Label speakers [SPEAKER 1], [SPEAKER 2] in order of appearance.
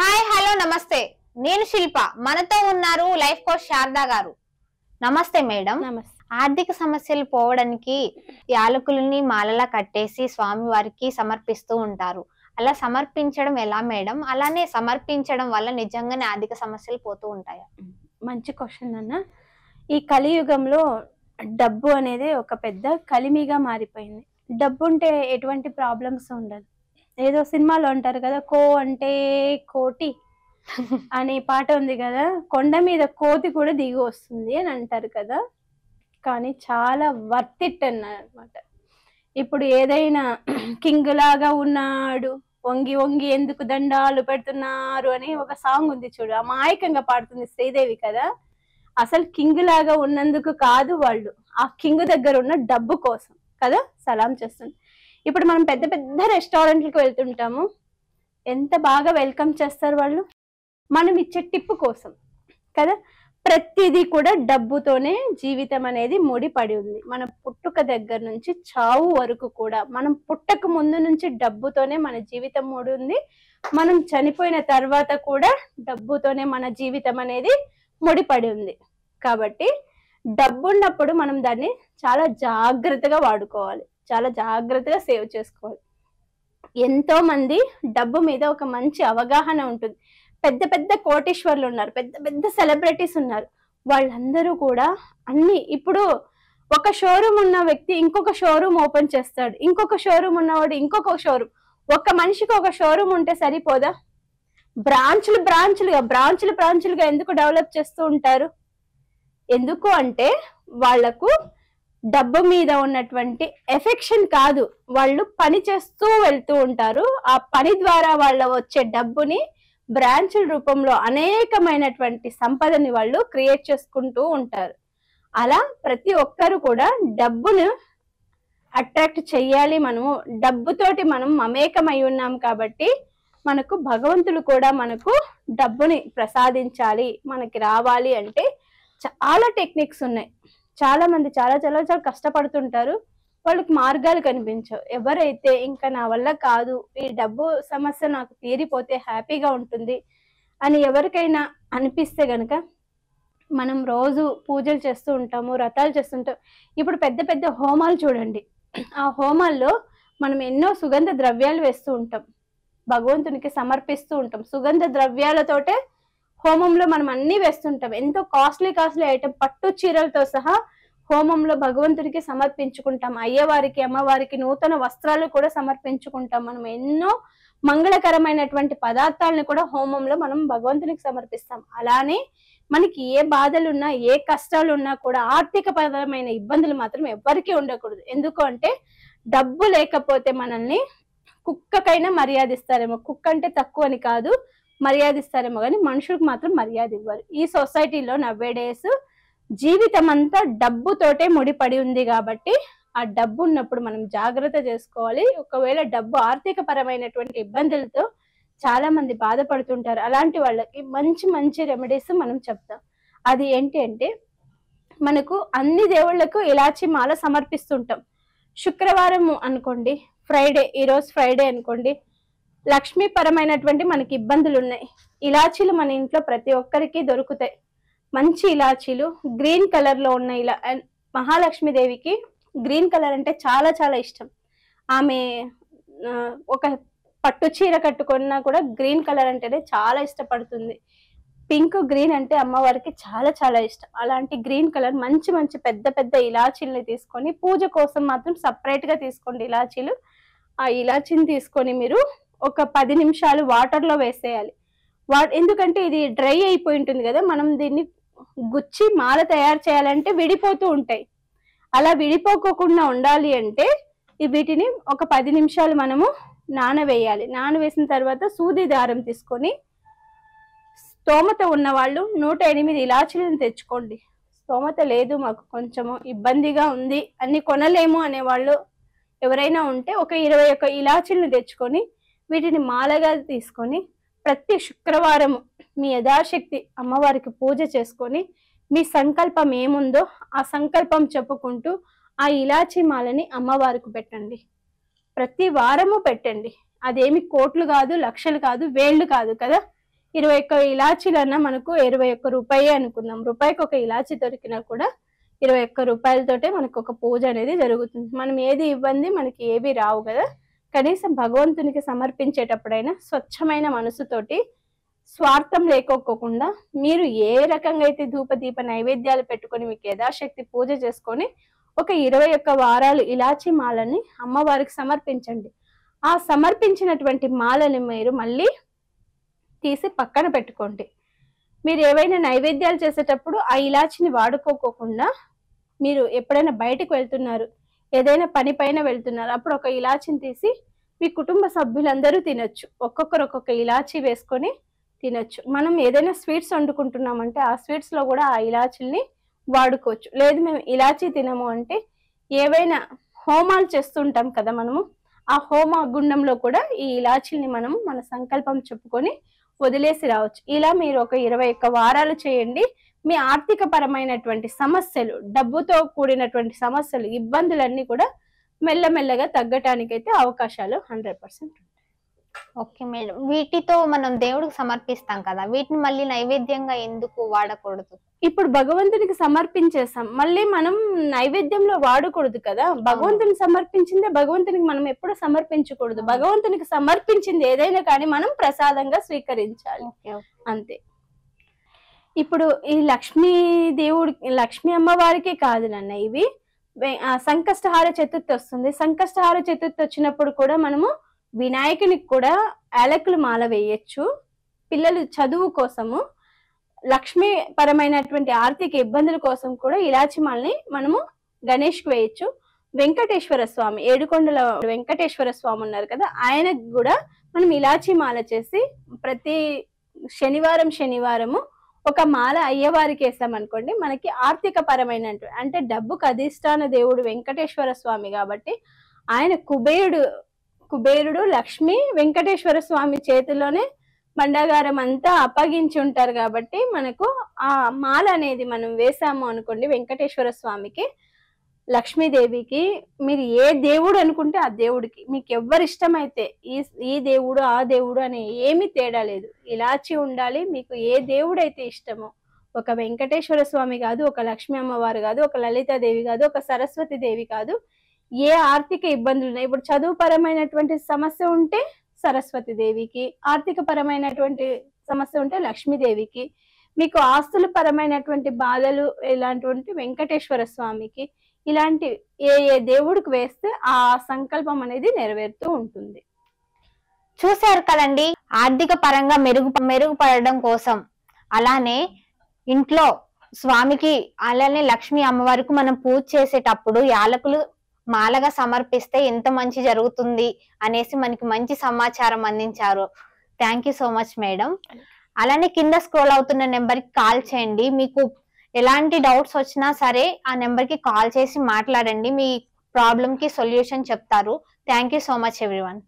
[SPEAKER 1] Hi hello నమస్తే, నేను శిల్ప. మనతో ఉన్నారు లైఫ్ కోచ్ శారదా గారు. నమస్తే మేడం.
[SPEAKER 2] నమస్తే.
[SPEAKER 1] ఆర్థిక సమస్యలు పోవడానికి యాలకులని మాలలా కట్టేసి స్వామి వారికి సమర్పిస్తూ ఉంటారు. అలా సమర్పించడం ఎలా మేడం? అలానే సమర్పించడం వల్ల నిజంగానే ఆర్థిక సమస్యలు పోతూ ఉంటాయా?
[SPEAKER 2] మంచి క్వశ్చన్ అన్న. ఈ కలియుగంలో డబ్బు అనేది ఒక పెద్ద కలిమిగా మారిపోయింది. డబ్బు ఉంటే ఎటువంటి ప్రాబ్లమ్స్ ఉండదు. ఏదో సినిమాలో అంటారు కదా, కో అంటే కోటి అనే పాట ఉంది కదా, కొండ మీద కోతి కూడా దిగి వస్తుంది అని అంటారు కదా. కానీ చాలా వర్త్ ఇట్ అన్నమాట. ఇప్పుడు ఏదైనా కింగ్ లాగా ఉన్నాడు, వంగి వంగి ఎందుకు దండాలు పెడుతున్నారు అని ఒక సాంగ్ ఉంది చూడు, అమాయకంగా పాడుతుంది శ్రీదేవి కదా. అసలు కింగ్ లాగా ఉన్నందుకు కాదు, వాళ్ళు ఆ కింగ్ దగ్గర ఉన్న డబ్బు కోసం కదా సలాం చేస్తుంది. ఇప్పుడు మనం పెద్ద పెద్ద రెస్టారెంట్లకు వెళ్తుంటాము, ఎంత బాగా వెల్కమ్ చేస్తారు వాళ్ళు, మనం ఇచ్చే టిప్ కోసం కదా. ప్రతిదీ కూడా డబ్బుతోనే జీవితం అనేది ముడిపడి ఉంది. మన పుట్టుక దగ్గర నుంచి చావు వరకు కూడా, మనం పుట్టక ముందు నుంచి డబ్బుతోనే మన జీవితం ముడి ఉంది. మనం చనిపోయిన తర్వాత కూడా డబ్బుతోనే మన జీవితం అనేది ముడిపడి ఉంది. కాబట్టి డబ్బు ఉన్నప్పుడు మనం దాన్ని చాలా జాగ్రత్తగా వాడుకోవాలి, చాలా జాగ్రత్తగా సేవ్ చేసుకోవాలి. ఎంతో మంది డబ్బు మీద ఒక మంచి అవగాహన ఉంటుంది. పెద్ద పెద్ద కోటీశ్వర్లు ఉన్నారు, పెద్ద పెద్ద సెలబ్రిటీస్ ఉన్నారు. వాళ్ళందరూ కూడా అన్ని, ఇప్పుడు ఒక షోరూమ్ ఉన్న వ్యక్తి ఇంకొక షోరూమ్ ఓపెన్ చేస్తాడు, ఇంకొక షోరూమ్ ఉన్నవాడు ఇంకొక షోరూమ్. ఒక మనిషికి ఒక షోరూమ్ ఉంటే సరిపోదా? బ్రాంచులుగా ఎందుకు డెవలప్ చేస్తూ ఉంటారు? ఎందుకు అంటే వాళ్లకు డబ్బు మీద ఉన్నటువంటి ఎఫెక్షన్ కాదు, వాళ్ళు పని చేస్తూ వెళ్తూ ఉంటారు. ఆ పని ద్వారా వాళ్ళ వచ్చే డబ్బుని బ్రాంచుల రూపంలో అనేకమైనటువంటి సంపదని వాళ్ళు క్రియేట్ చేసుకుంటూ ఉంటారు. అలా ప్రతి ఒక్కరు కూడా డబ్బును అట్రాక్ట్ చెయ్యాలి. మనము డబ్బుతోటి మనం మమేకమై ఉన్నాం కాబట్టి మనకు భగవంతుడు కూడా మనకు డబ్బుని ప్రసాదించాలి, మనకి రావాలి అంటే చాలా టెక్నిక్స్ ఉన్నాయి. చాలా మంది చాలా చాలా చాలా కష్టపడుతుంటారు, వాళ్ళకి మార్గాలు కనిపించవు. ఎవరైతే ఇంకా నా వల్ల కాదు, ఈ డబ్బు సమస్య నాకు తీరిపోతే హ్యాపీగా ఉంటుంది అని ఎవరికైనా అనిపిస్తే గనక, మనం రోజు పూజలు చేస్తూ ఉంటాము, వ్రతాలు చేస్తుంటాం. ఇప్పుడు పెద్ద పెద్ద హోమాలు చూడండి, ఆ హోమాల్లో మనం ఎన్నో సుగంధ ద్రవ్యాలు వేస్తూ ఉంటాం, భగవంతునికి సమర్పిస్తూ ఉంటాం. సుగంధ ద్రవ్యాలతోటే హోమంలో మనం అన్ని వేస్తుంటాం. ఎంతో కాస్ట్లీ ఐటమ్, పట్టు చీరలతో సహా హోమంలో భగవంతుడికి సమర్పించుకుంటాం. అయ్యవారికి అమ్మవారికి నూతన వస్త్రాలు కూడా సమర్పించుకుంటాం. మనం ఎన్నో మంగళకరమైనటువంటి పదార్థాలను కూడా హోమంలో మనం భగవంతునికి సమర్పిస్తాం. అలానే మనకి ఏ బాధలున్నా, ఏ కష్టాలు ఉన్నా కూడా ఆర్థిక పరమైన ఇబ్బందులు మాత్రం ఎవ్వరికీ ఉండకూడదు. ఎందుకు అంటే డబ్బు లేకపోతే మనల్ని కుక్కకైనా మర్యాదిస్తారేమో, కుక్క అంటే తక్కువ అని కాదు, మర్యాదిస్తారేమో, కానీ మనుషులకు మాత్రం మర్యాద ఇవ్వరు. ఈ సొసైటీలో నవ్వేడేస్ జీవితం అంతా డబ్బుతోటే ముడిపడి ఉంది. కాబట్టి ఆ డబ్బు ఉన్నప్పుడు మనం జాగ్రత్త చేసుకోవాలి. ఒకవేళ డబ్బు ఆర్థిక పరమైనటువంటి ఇబ్బందులతో చాలా మంది బాధపడుతుంటారు, అలాంటి వాళ్ళకి మంచి మంచి రెమెడీస్ మనం చెప్తాం. అది ఏంటి అంటే, మనకు అన్ని దేవుళ్లకు ఇలాచి మాల సమర్పిస్తుంటాం. శుక్రవారం అనుకోండి, ఫ్రైడే, ఈరోజు ఫ్రైడే అనుకోండి, లక్ష్మీ పరమైనటువంటి మనకి ఇబ్బందులు ఉన్నాయి, ఇలాచీలు మన ఇంట్లో ప్రతి ఒక్కరికి దొరుకుతాయి. మంచి ఇలాచీలు గ్రీన్ కలర్ లో ఉన్న ఇలా, మహాలక్ష్మీదేవికి గ్రీన్ కలర్ అంటే చాలా చాలా ఇష్టం. ఆమె ఒక పట్టు చీర కట్టుకున్నా కూడా గ్రీన్ కలర్ అంటేనే చాలా ఇష్టపడుతుంది. పింక్ గ్రీన్ అంటే అమ్మవారికి చాలా చాలా ఇష్టం. అలాంటి గ్రీన్ కలర్ మంచి మంచి పెద్ద పెద్ద ఇలాచీల్ని తీసుకొని, పూజ కోసం మాత్రం సపరేట్ గా తీసుకోండి ఇలాచీలు. ఆ ఇలాచీని తీసుకొని మీరు ఒక 10 నిమిషాలు వాటర్ లో వేసేయాలి. ఎందుకంటే ఇది డ్రై అయిపోయి ఉంటుంది కదా, మనం దీన్ని గుచ్చి మాల తయారు చేయాలంటే విడిపోతూ ఉంటాయి. అలా విడిపోకోకుండా ఉండాలి అంటే వీటిని ఒక 10 నిమిషాలు మనము నానవేయాలి. నానవేసిన తర్వాత సూది దారం తీసుకొని, స్తోమత ఉన్న వాళ్ళు 108 ఇలాచీలను తెచ్చుకోండి. స్తోమత లేదు, మాకు కొంచెము ఇబ్బందిగా ఉంది, అన్ని కొనలేము అనేవాళ్ళు ఎవరైనా ఉంటే ఒక 21 ఇలాచీలను తెచ్చుకొని వీటిని మాలగా తీసుకొని ప్రతి శుక్రవారం మీ యథాశక్తి అమ్మవారికి పూజ చేసుకొని, మీ సంకల్పం ఏముందో ఆ సంకల్పం చెప్పుకుంటూ ఆ ఇలాచీ మాలని అమ్మవారికి పెట్టండి. ప్రతి వారము పెట్టండి. అదేమి కోట్లు కాదు, లక్షలు కాదు, వేళ్ళు కాదు కదా. 21 ఇలాచీలన్నా మనకు 21 రూపాయి అనుకుందాం. రూపాయికి ఒక ఇలాచీ దొరికినా కూడా 21 రూపాయలతోటే మనకు ఒక పూజ అనేది జరుగుతుంది. మనం ఏది ఇవ్వండి మనకి ఏవి రావు కదా. కనీసం భగవంతునికి సమర్పించేటప్పుడైనా స్వచ్ఛమైన మనసుతోటి స్వార్థం లేకోకుండా మీరు ఏ రకంగా అయితే ధూపదీప నైవేద్యాలు పెట్టుకొని మీకు యథాశక్తి పూజ చేసుకొని ఒక 21 వారాలు ఇలాచీ మాలని అమ్మవారికి సమర్పించండి. ఆ సమర్పించినటువంటి మాలని మీరు మళ్ళీ తీసి పక్కన పెట్టుకోండి. మీరు ఏవైనా నైవేద్యాలు చేసేటప్పుడు ఆ ఇలాచిని వాడుకోకుండా మీరు ఎప్పుడైనా బయటకు వెళ్తున్నారు, ఏదైనా పని పైన వెళ్తున్నారు, అప్పుడు ఒక ఇలాచిని తీసి మీ కుటుంబ సభ్యులందరూ తినొచ్చు. ఒక్కొక్కరు ఒక్కొక్క ఇలాచి వేసుకొని తినొచ్చు. మనం ఏదైనా స్వీట్స్ వండుకుంటున్నామంటే ఆ స్వీట్స్ లో కూడా ఆ ఇలాచీల్ని వాడుకోవచ్చు. లేదు మేము ఇలాచీ తినము అంటే ఏవైనా హోమాలు చేస్తుంటాం కదా మనము, ఆ హోమ గుండంలో కూడా ఈ ఇలాచీల్ని మనము మన సంకల్పం చెప్పుకొని వదిలేసి రావచ్చు. ఇలా మీరు ఒక 21 వారాలు చేయండి. మీ ఆర్థిక పరమైనటువంటి సమస్యలు, డబ్బుతో కూడినటువంటి సమస్యలు, ఇబ్బందులన్నీ కూడా మెల్లమెల్లగా తగ్గటానికైతే అవకాశాలు 100% ఉంటాయి.
[SPEAKER 1] ఓకే మేడం, వీటితో మనం దేవుడికి సమర్పిస్తాం కదా, వీటిని మళ్ళీ నైవేద్యంగా ఎందుకు వాడకూడదు?
[SPEAKER 2] ఇప్పుడు భగవంతునికి సమర్పించేస్తాం, మళ్ళీ మనం నైవేద్యంలో వాడకూడదు కదా. భగవంతునికి సమర్పించిందే భగవంతునికి మనం ఎప్పుడు సమర్పించకూడదు. భగవంతునికి సమర్పించింది ఏదైనా కానీ మనం ప్రసాదంగా స్వీకరించాలి, అంతే. ఇప్పుడు ఈ లక్ష్మీ అమ్మవారికి కాదు నాన్న, ఇవి సంకష్టహార చతుర్థి వస్తుంది. సంకష్టహార చతుర్థి వచ్చినప్పుడు కూడా మనము వినాయకునికి కూడా యాలకులు మాల వేయచ్చు. పిల్లలు చదువు కోసము, లక్ష్మీ పరమైనటువంటి ఆర్థిక ఇబ్బందుల కోసం కూడా ఇలాచి మాలని మనము గణేష్ కి వేయచ్చు. వెంకటేశ్వర స్వామి, ఏడుకొండల వెంకటేశ్వర స్వామి ఉన్నారు కదా, ఆయనకు కూడా మనం ఇలాచి మాల చేసి ప్రతి శనివారము ఒక మాల అయ్యవారికి వేసామనుకోండి, మనకి ఆర్థిక పరమైన అంటే డబ్బుకు అధిష్టాన దేవుడు వెంకటేశ్వర స్వామి కాబట్టి ఆయన కుబేరుడు లక్ష్మి వెంకటేశ్వర స్వామి చేతిలోనే మండగారం అంతా అప్పగించి ఉంటారు. కాబట్టి మనకు ఆ మాల అనేది మనం వేసాము అనుకోండి వెంకటేశ్వర స్వామికి, లక్ష్మీదేవికి, మీరు ఏ దేవుడు అనుకుంటే ఆ దేవుడికి, మీకు ఎవరు ఇష్టమైతే ఈ దేవుడు ఆ దేవుడు అనే ఏమీ తేడా లేదు. ఇలాచి ఉండాలి. మీకు ఏ దేవుడు అయితే ఇష్టమో, ఒక వెంకటేశ్వర స్వామి కాదు, ఒక లక్ష్మీ అమ్మవారు కాదు, ఒక లలితాదేవి కాదు, ఒక సరస్వతి దేవి కాదు, ఏ ఆర్థిక ఇబ్బందులు ఉన్నాయి, ఇప్పుడు చదువు పరమైనటువంటి సమస్య ఉంటే సరస్వతి దేవికి, ఆర్థిక పరమైనటువంటి సమస్య ఉంటే లక్ష్మీదేవికి, మీకు ఆస్తుల పరమైనటువంటి బాధలు ఇలాంటివంటి వెంకటేశ్వర స్వామికి, ఇలాంటి ఏ దేవుడికి వేస్తే ఆ సంకల్పం అనేది నెరవేరుతూ ఉంటుంది.
[SPEAKER 1] చూశారు కదండి, ఆర్థిక పరంగా మెరుగుపడడం కోసం, అలానే ఇంట్లో స్వామికి, అలానే లక్ష్మీ అమ్మవారికి మనం పూజ చేసేటప్పుడు యాలకులు మాలగా సమర్పిస్తే ఎంత మంచి జరుగుతుంది అనేసి మనకి మంచి సమాచారం అందించారు. Thank you so much madam. అలానే కింద స్క్రోల్ అవుతున్న నెంబర్ కి కాల్ చేయండి. మీకు ఎలాంటి డౌట్స్ వచ్చినా సరే ఆ నెంబర్ కి కాల్ చేసి మాట్లాడండి, మీ ప్రాబ్లం కి సొల్యూషన్ చెప్తారు. Thank you so much everyone.